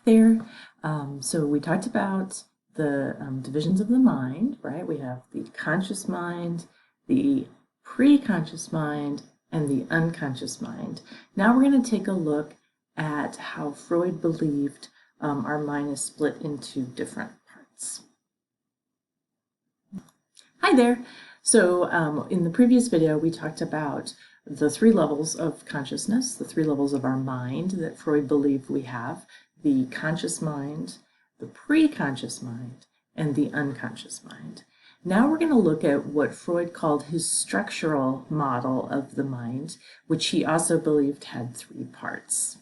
there. So we talked about the divisions of the mind, right? We have the conscious mind, the pre-conscious mind, and the unconscious mind. Now we're going to take a look at how Freud believed our mind is split into different parts. Hi there. So in the previous video, we talked about the three levels of consciousness, the three levels of our mind that Freud believed we have: the conscious mind, the pre-conscious mind, and the unconscious mind. Now we're going to look at what Freud called his structural model of the mind, which he also believed had three parts.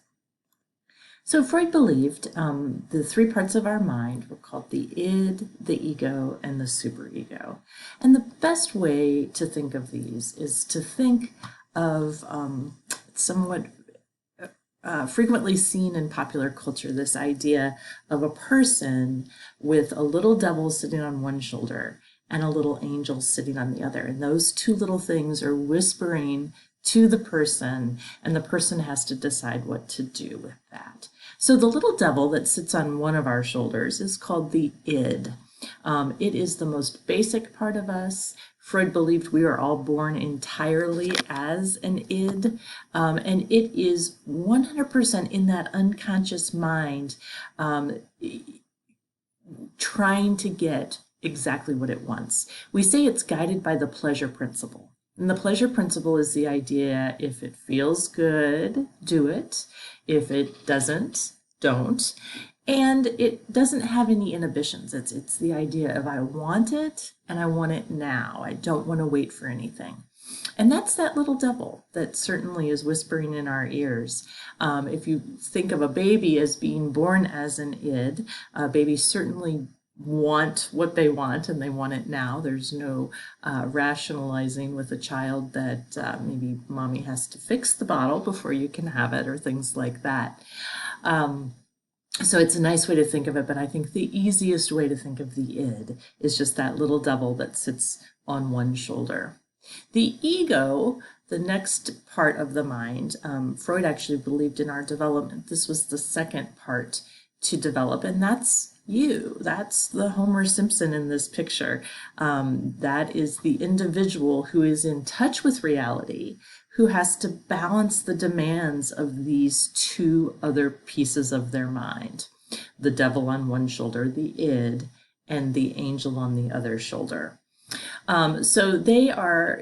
So Freud believed the three parts of our mind were called the id, the ego, and the superego. And the best way to think of these is to think of somewhat frequently seen in popular culture, this idea of a person with a little devil sitting on one shoulder and a little angel sitting on the other. And those two little things are whispering to the person, and the person has to decide what to do with that. So the little devil that sits on one of our shoulders is called the id. It is the most basic part of us. Freud believed we are all born entirely as an id, and it is 100% in that unconscious mind trying to get exactly what it wants. We say it's guided by the pleasure principle. And the pleasure principle is the idea: if it feels good, do it. If it doesn't, don't. And it doesn't have any inhibitions. It's the idea of I want it and I want it now. I don't want to wait for anything. And that's that little devil that certainly is whispering in our ears. If you think of a baby as being born as an id, babies certainly want what they want, and they want it now. There's no rationalizing with a child that maybe mommy has to fix the bottle before you can have it, or things like that. So it's a nice way to think of it, but I think the easiest way to think of the id is just that little devil that sits on one shoulder. The ego, the next part of the mind, Freud actually believed in our development. This was the second part to develop, and that's you. That's the Homer Simpson in this picture. That is the individual who is in touch with reality, who has to balance the demands of these two other pieces of their mind: the devil on one shoulder, the id, and the angel on the other shoulder. So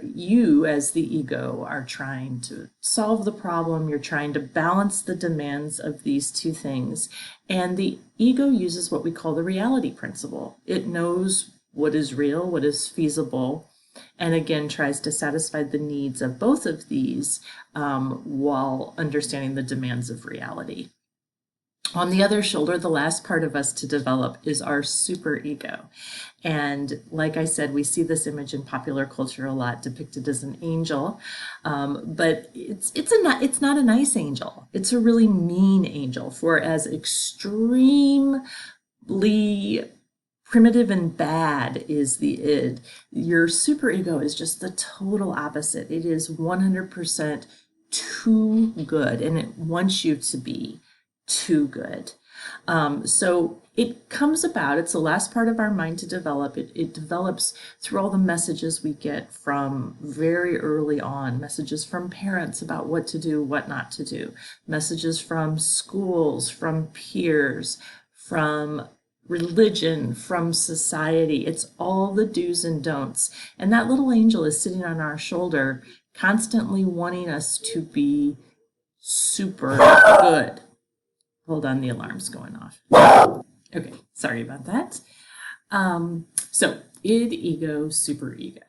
you as the ego are trying to solve the problem. You're trying to balance the demands of these two things. And the ego uses what we call the reality principle. It knows what is real, what is feasible, and again tries to satisfy the needs of both of these while understanding the demands of reality. On the other shoulder, the last part of us to develop is our superego. And like I said, we see this image in popular culture a lot, depicted as an angel, but it's not a nice angel. It's a really mean angel. For as extremely primitive and bad is the id, your superego is just the total opposite. It is 100% too good, and it wants you to be too good. So it comes about, it's the last part of our mind to develop. It develops through all the messages we get from very early on, messages from parents about what to do, what not to do, messages from schools, from peers, from religion, from society. It's all the do's and don'ts. And that little angel is sitting on our shoulder, constantly wanting us to be super good. Hold on, the alarm's going off. Okay, sorry about that. So id, ego, superego.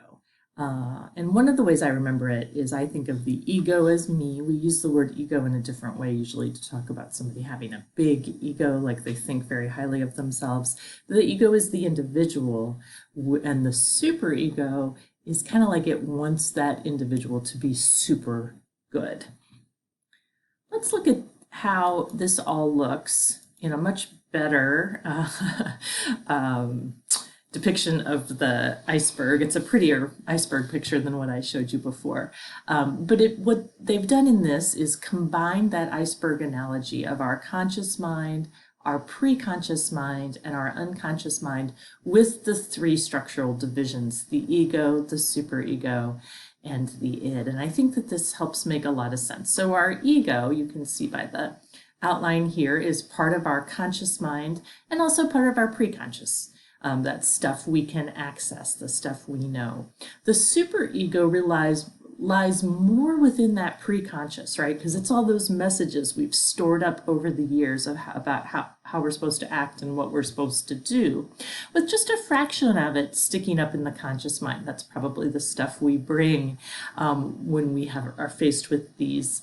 And one of the ways I remember it is I think of the ego as me. We use the word ego in a different way usually to talk about somebody having a big ego, like they think very highly of themselves. The ego is the individual, and the superego is kind of like it wants that individual to be super good. Let's look at how this all looks in a much better depiction of the iceberg. It's a prettier iceberg picture than what I showed you before. But what they've done in this is combine that iceberg analogy of our conscious mind, our preconscious mind and our unconscious mind with the three structural divisions, the ego, the superego, and the id. And I think that this helps make a lot of sense. So our ego, you can see by the outline here, is part of our conscious mind and also part of our preconscious. That stuff we can access, the stuff we know. The superego lies more within that preconscious, right? Because it's all those messages we've stored up over the years about how we're supposed to act and what we're supposed to do, with just a fraction of it sticking up in the conscious mind. That's probably the stuff we bring when we are faced with these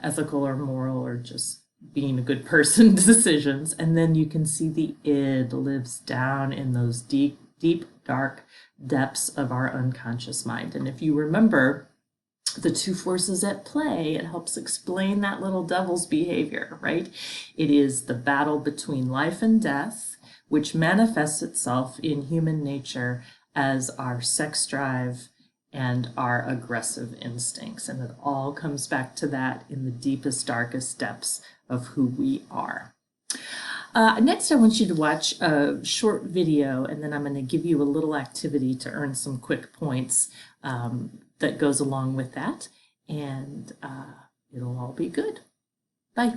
ethical or moral or just being a good person decisions. And then you can see the id lives down in those deep, dark depths of our unconscious mind. And if you remember the two forces at play, it helps explain that little devil's behavior, right? It is the battle between life and death, which manifests itself in human nature as our sex drive and our aggressive instincts. And it all comes back to that in the deepest, darkest depths of who we are. Next, I want you to watch a short video, and then I'm going to give you a little activity to earn some quick points that goes along with that, and it'll all be good. Bye.